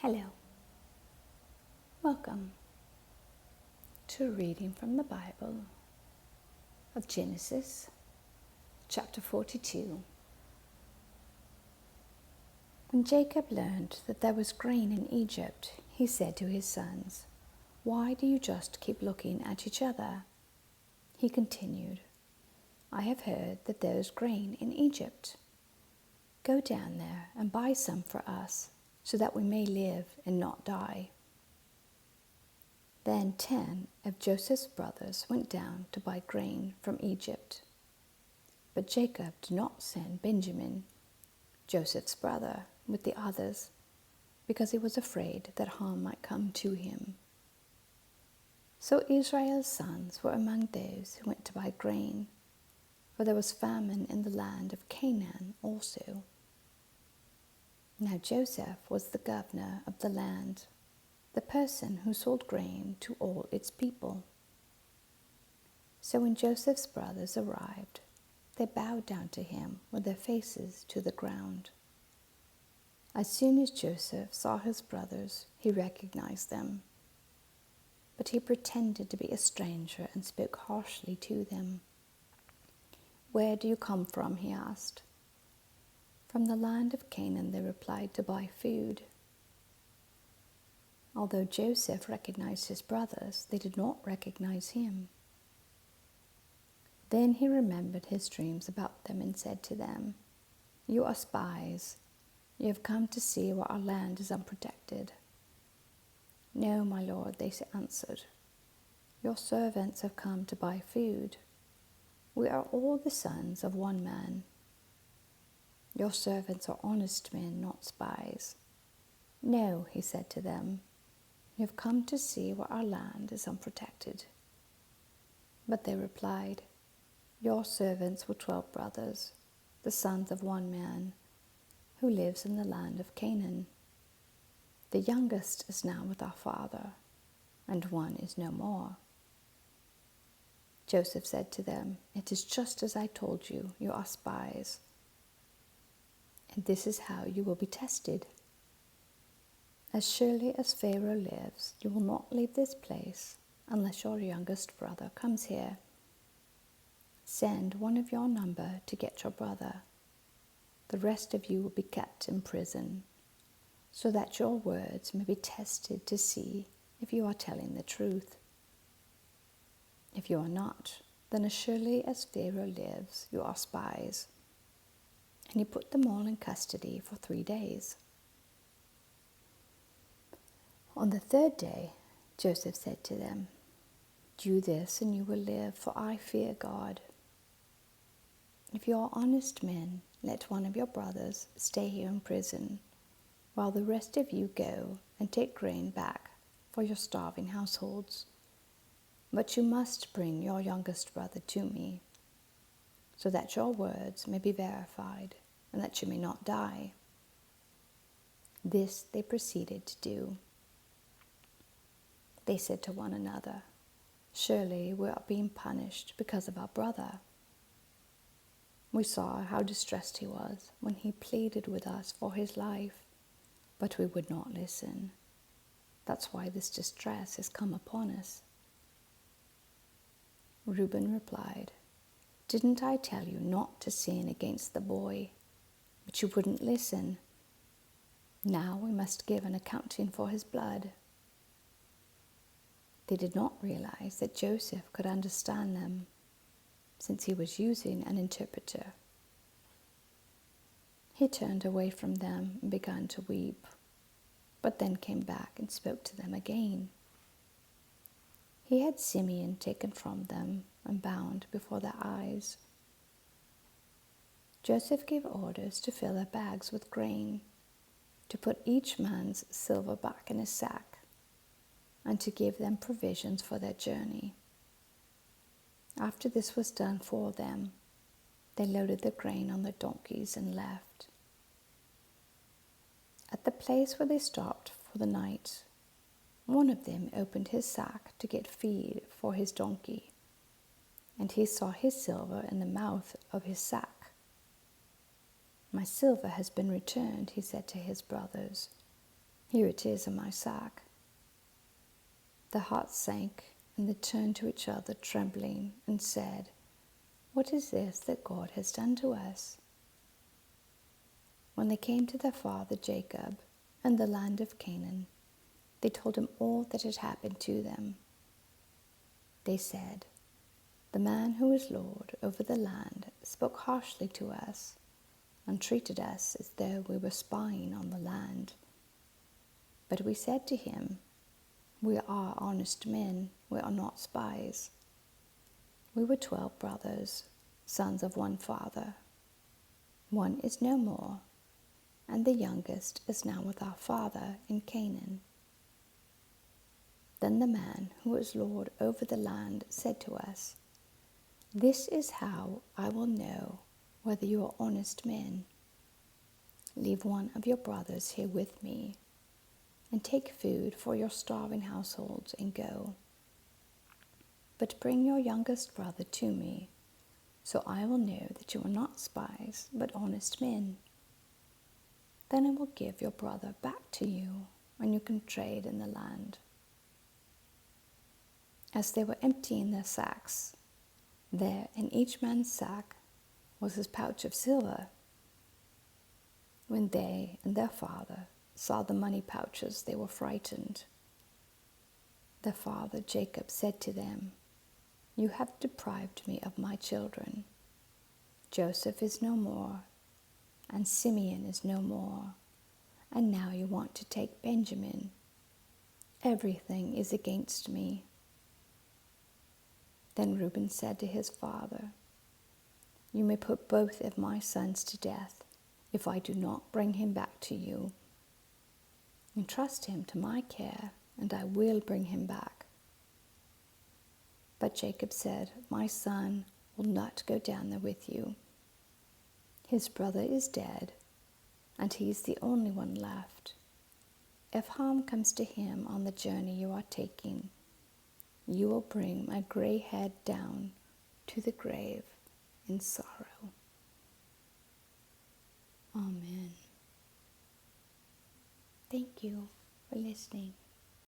Hello, welcome to a reading from the Bible of Genesis chapter 42. When Jacob learned that there was grain in Egypt, he said to his sons, "Why do you just keep looking at each other?" He continued, "I have heard that there is grain in Egypt. Go down there and buy some for us, so that we may live and not die." Then 10 of Joseph's brothers went down to buy grain from Egypt. But Jacob did not send Benjamin, Joseph's brother, with the others, because he was afraid that harm might come to him. So Israel's sons were among those who went to buy grain, for there was famine in the land of Canaan also. Now Joseph was the governor of the land, the person who sold grain to all its people. So when Joseph's brothers arrived, they bowed down to him with their faces to the ground. As soon as Joseph saw his brothers, he recognized them. But he pretended to be a stranger and spoke harshly to them. "Where do you come from?" he asked. "From the land of Canaan," they replied, "to buy food." Although Joseph recognized his brothers, they did not recognize him. Then he remembered his dreams about them and said to them, "You are spies. You have come to see why our land is unprotected." "No, my lord," they answered. "Your servants have come to buy food. We are all the sons of one man." "Your servants are honest men, not spies." "No," he said to them. "You have come to see why our land is unprotected." But they replied, "Your servants were 12 brothers, the sons of one man, who lives in the land of Canaan. The youngest is now with our father, and one is no more." Joseph said to them, "It is just as I told you, you are spies. And this is how you will be tested. As surely as Pharaoh lives, you will not leave this place unless your youngest brother comes here. Send one of your number to get your brother. The rest of you will be kept in prison, so that your words may be tested to see if you are telling the truth. If you are not, then as surely as Pharaoh lives, you are spies." And he put them all in custody for 3 days. On the 3rd day, Joseph said to them, "Do this and you will live, for I fear God. If you are honest men, let one of your brothers stay here in prison, while the rest of you go and take grain back for your starving households. But you must bring your youngest brother to me, so that your words may be verified and that you may not die." This they proceeded to do. They said to one another, "Surely we are being punished because of our brother. We saw how distressed he was when he pleaded with us for his life, but we would not listen. That's why this distress has come upon us." Reuben replied, "Didn't I tell you not to sin against the boy? But you wouldn't listen. Now we must give an accounting for his blood." They did not realize that Joseph could understand them, since he was using an interpreter. He turned away from them and began to weep, but then came back and spoke to them again. He had Simeon taken from them and bound before their eyes. Joseph gave orders to fill their bags with grain, to put each man's silver back in his sack, and to give them provisions for their journey. After this was done for them, they loaded the grain on their donkeys and left. At the place where they stopped for the night, one of them opened his sack to get feed for his donkey, and he saw his silver in the mouth of his sack. "My silver has been returned," he said to his brothers. Here it is in my sack." Their hearts sank, and they turned to each other trembling and said, "What is this that God has done to us?" When they came to their father Jacob and the land of Canaan, they told him all that had happened to them. They said, "The man who is Lord over the land spoke harshly to us and treated us as though we were spying on the land. But we said to him, 'We are honest men, we are not spies.' We were 12 brothers, sons of one father. One is no more, and the youngest is now with our father in Canaan." Then the man who was Lord over the land said to us, "This is how I will know whether you are honest men. Leave one of your brothers here with me, and take food for your starving households and go. But bring your youngest brother to me, so I will know that you are not spies, but honest men. Then I will give your brother back to you, and you can trade in the land." As they were emptying their sacks, there in each man's sack was his pouch of silver. When they and their father saw the money pouches, they were frightened. Their father Jacob said to them, "You have deprived me of my children. Joseph is no more, and Simeon is no more, and now you want to take Benjamin. Everything is against me." Then Reuben said to his father, "You may put both of my sons to death if I do not bring him back to you. Entrust him to my care, and I will bring him back." But Jacob said, "My son will not go down there with you. His brother is dead, and he is the only one left. If harm comes to him on the journey you are taking, you will bring my gray head down to the grave in sorrow." Amen. Thank you for listening.